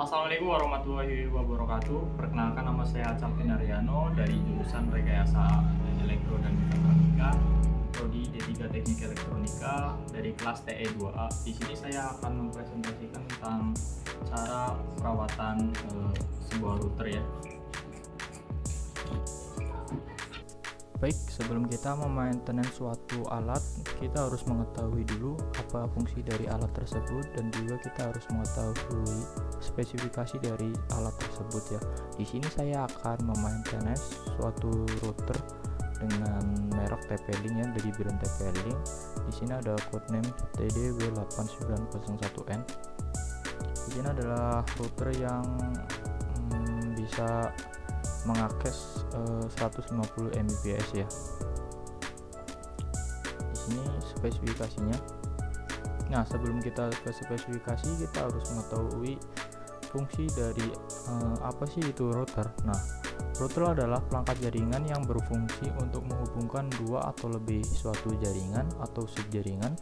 Assalamualaikum warahmatullahi wabarakatuh. Perkenalkan, nama saya Calvin Ariano dari jurusan Rekayasa Elektro dan Mekatronika, prodi D3 Teknik Elektronika dari kelas TE2A. Di sini saya akan mempresentasikan tentang cara perawatan sebuah router ya. Baik, sebelum kita memaintenance suatu alat, kita harus mengetahui dulu apa fungsi dari alat tersebut, dan juga kita harus mengetahui spesifikasi dari alat tersebut ya. Di sini saya akan memaintenance suatu router dengan merek TP-Link ya, dari brand TP-Link. Di sini ada codename TDW8901N. Di sini adalah router yang bisa mengakses 150 Mbps ya. Di sini spesifikasinya. Nah, sebelum kita ke spesifikasi, kita harus mengetahui fungsi dari apa sih itu router. Nah, router adalah perangkat jaringan yang berfungsi untuk menghubungkan dua atau lebih suatu jaringan atau subjaringan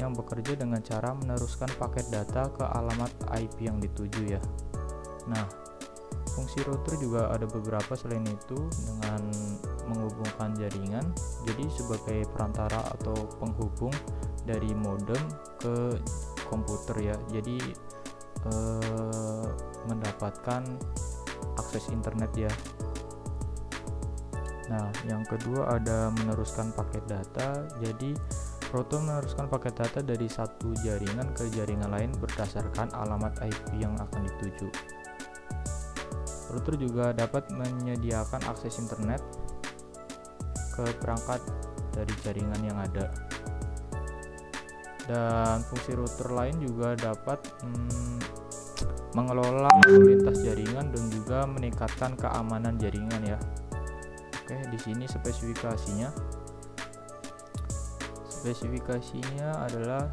yang bekerja dengan cara meneruskan paket data ke alamat IP yang dituju ya. Nah, fungsi router juga ada beberapa selain itu, dengan menghubungkan jaringan, jadi sebagai perantara atau penghubung dari modem ke komputer ya, jadi mendapatkan akses internet ya. Nah, yang kedua ada meneruskan paket data, jadi router meneruskan paket data dari satu jaringan ke jaringan lain berdasarkan alamat IP yang akan dituju. Router juga dapat menyediakan akses internet ke perangkat dari jaringan yang ada. Dan fungsi router lain juga dapat mengelola lalu lintas jaringan dan juga meningkatkan keamanan jaringan ya. Oke, di sini spesifikasinya. Spesifikasinya adalah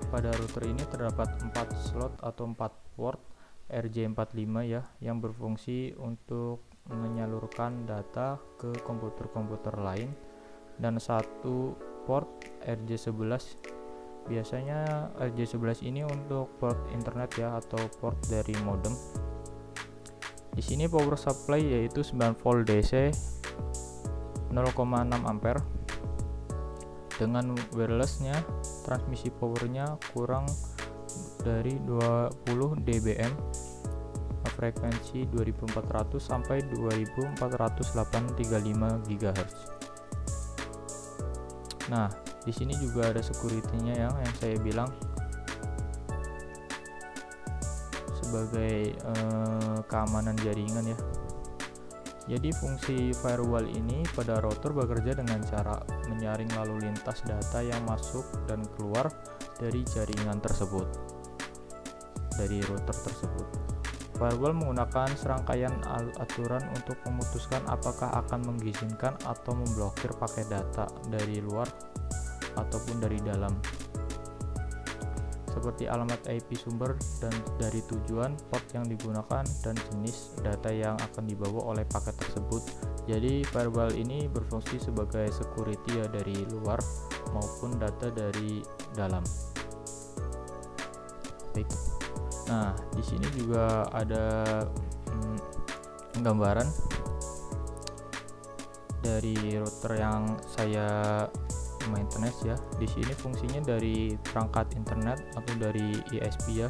pada router ini terdapat 4 slot atau 4 port RJ45 ya, yang berfungsi untuk menyalurkan data ke komputer-komputer lain, dan satu port RJ11. Biasanya RJ11 ini untuk port internet ya, atau port dari modem. Di sini power supply yaitu 9 volt DC 0,6 ampere. Dengan wirelessnya, transmisi powernya kurang dari 20 dBm, frekuensi 2400 sampai 2408.35 GHz. Nah, di sini juga ada security-nya yang saya bilang sebagai keamanan jaringan ya. Jadi fungsi firewall ini pada router bekerja dengan cara menyaring lalu lintas data yang masuk dan keluar dari jaringan tersebut, dari router tersebut. Firewall menggunakan serangkaian aturan untuk memutuskan apakah akan mengizinkan atau memblokir paket data dari luar ataupun dari dalam, seperti alamat IP sumber dan dari tujuan, port yang digunakan, dan jenis data yang akan dibawa oleh paket tersebut. Jadi firewall ini berfungsi sebagai security ya, dari luar maupun data dari dalam. Baik. Nah, di sini juga ada gambaran dari router yang saya maintenance ya. Di sini fungsinya dari perangkat internet atau dari ISP ya.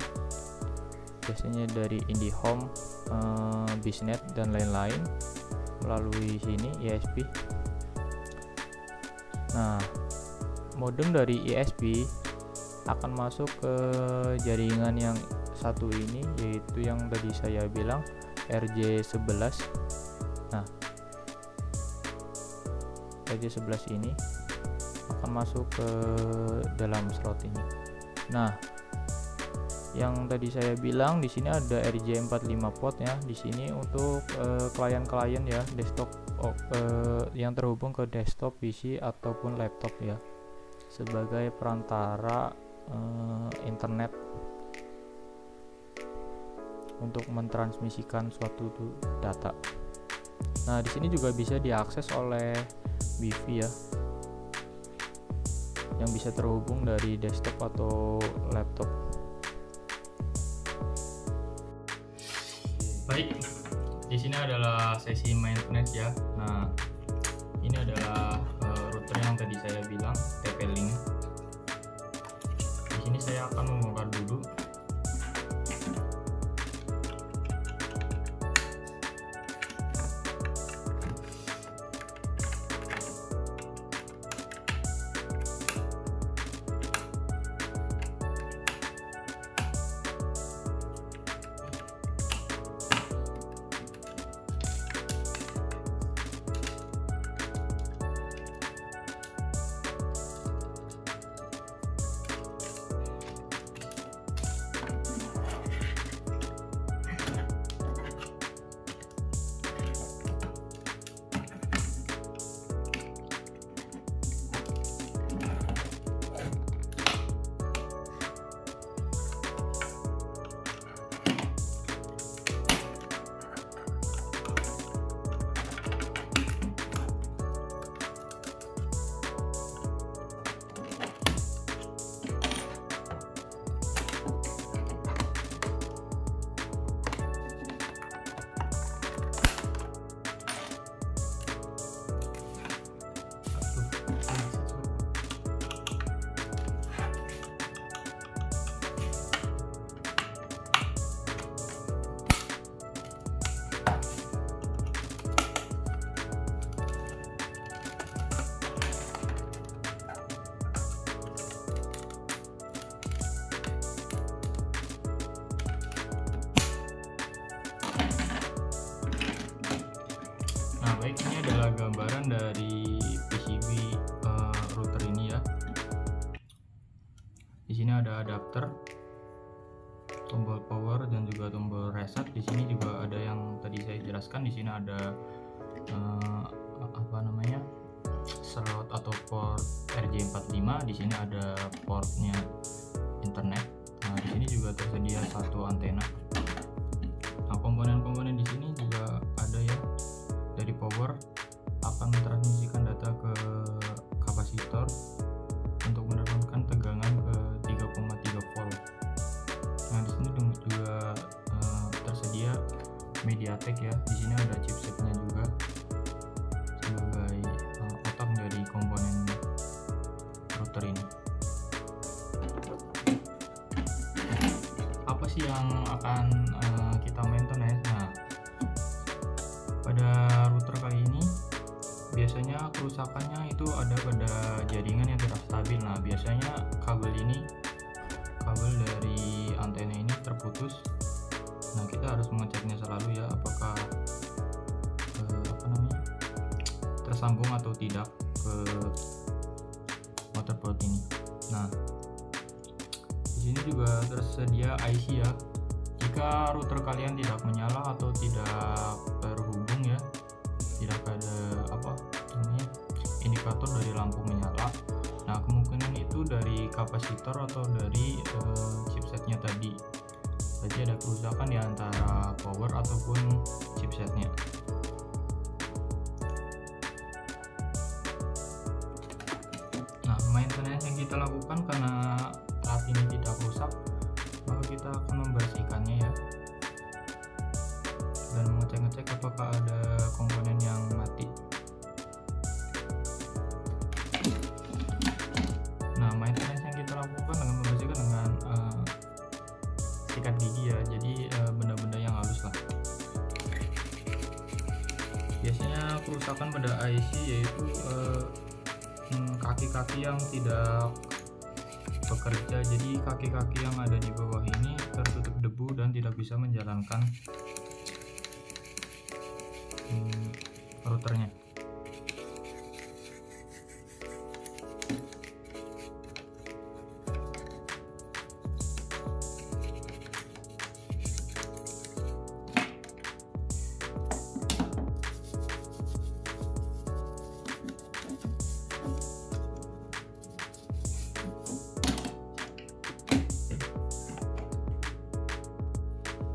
Biasanya dari IndiHome, Biznet dan lain-lain melalui sini ISP. Nah, modem dari ISP akan masuk ke jaringan yang satu ini, yaitu yang tadi saya bilang RJ11. Nah, RJ11 ini akan masuk ke dalam slot ini. Nah, yang tadi saya bilang di sini ada RJ45 port ya. Di sini untuk klien-klien ya, desktop yang terhubung ke desktop PC ataupun laptop ya, sebagai perantara internet untuk mentransmisikan suatu data. Nah, di sini juga bisa diakses oleh Wi-Fi ya, yang bisa terhubung dari desktop atau laptop. Baik, di sini adalah sesi maintenance ya. Nah, ini adalah router yang tadi saya bilang TP-Link. Di sini saya akan membongkar dulu. Baik, ini adalah gambaran dari PCB router ini ya. Di sini ada adapter, tombol power dan juga tombol reset. Di sini juga ada yang tadi saya jelaskan. Di sini ada slot atau port RJ45. Di sini ada portnya internet. Nah, di sini juga tersedia satu antena. Nah, komponen-komponen di sini juga ada ya. Dari power akan mentransmisikan data ke kapasitor untuk menurunkan tegangan ke 3,3 volt. Nah, di sini juga tersedia MediaTek ya. Di sini ada chipsetnya juga sebagai otak dari komponen router ini. Apa sih yang akan kita maintenance? Nah, pada router kali ini biasanya kerusakannya itu ada pada jaringan yang tidak stabil. Nah, biasanya kabel dari antena ini terputus. Nah, kita harus mengeceknya selalu ya, apakah tersambung atau tidak ke motherboard ini. Nah, di sini juga tersedia IC ya. Jika router kalian tidak menyala atau tidak terhubung ya, tidak ada indikator dari lampu menyala, nah kemungkinan itu dari kapasitor atau dari chipsetnya tadi. Berarti ada kerusakan di antara power ataupun chipsetnya. Nah, maintenance yang kita lakukan karena alat ini tidak rusak, maka kita akan membersihkannya ya, dan mengecek-ngecek apakah ada komponen yang mati. Nah, maintenance yang kita lakukan dengan membersihkan dengan sikat gigi ya, jadi benda-benda yang halus lah. Biasanya kerusakan pada IC yaitu kaki-kaki yang tidak bekerja, jadi kaki-kaki yang ada di bawah ini tertutup debu dan tidak bisa menjalankan routernya.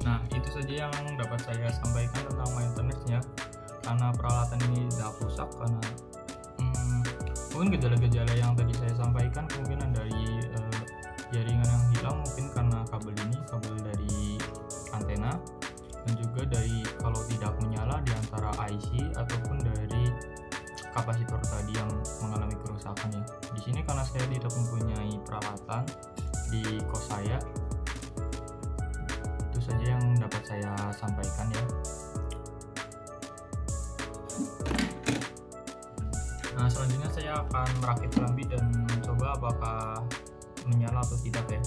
Nah, itu saja yang dapat saya sampaikan tentang maintenance-nya. Karena peralatan ini tidak rusak, karena mungkin gejala-gejala yang tadi saya sampaikan kemungkinan dari jaringan yang hilang, mungkin karena kabel dari antena, dan juga juga dari kalau tidak menyala di antara IC ataupun dari kapasitor tadi yang mengalami kerusakan ya. Di sini karena saya tidak mempunyai peralatan di kos saya, itu saja yang dapat saya sampaikan ya. Nah, selanjutnya saya akan merakit kerambi dan mencoba apakah menyala atau tidak ya.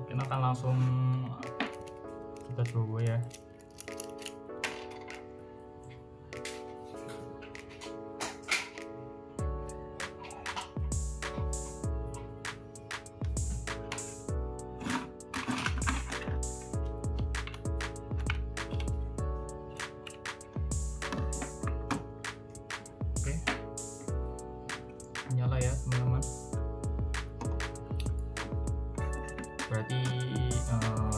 Kita akan langsung kita coba ya. Oke, nyala ya teman-teman. Berarti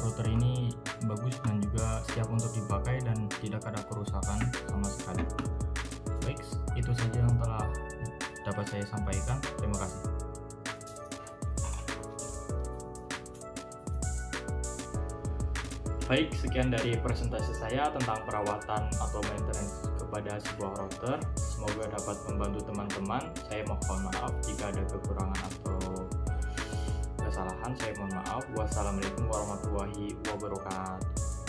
router ini bagus dan juga siap untuk dipakai dan tidak ada kerusakan sama sekali. Baik, itu saja yang telah dapat saya sampaikan. Terima kasih. Baik, sekian dari presentasi saya tentang perawatan atau maintenance kepada sebuah router. Semoga dapat membantu teman-teman. Saya mohon maaf jika ada kekurangan atau kesalahan, saya mohon maaf. Wassalamualaikum warahmatullahi wabarakatuh.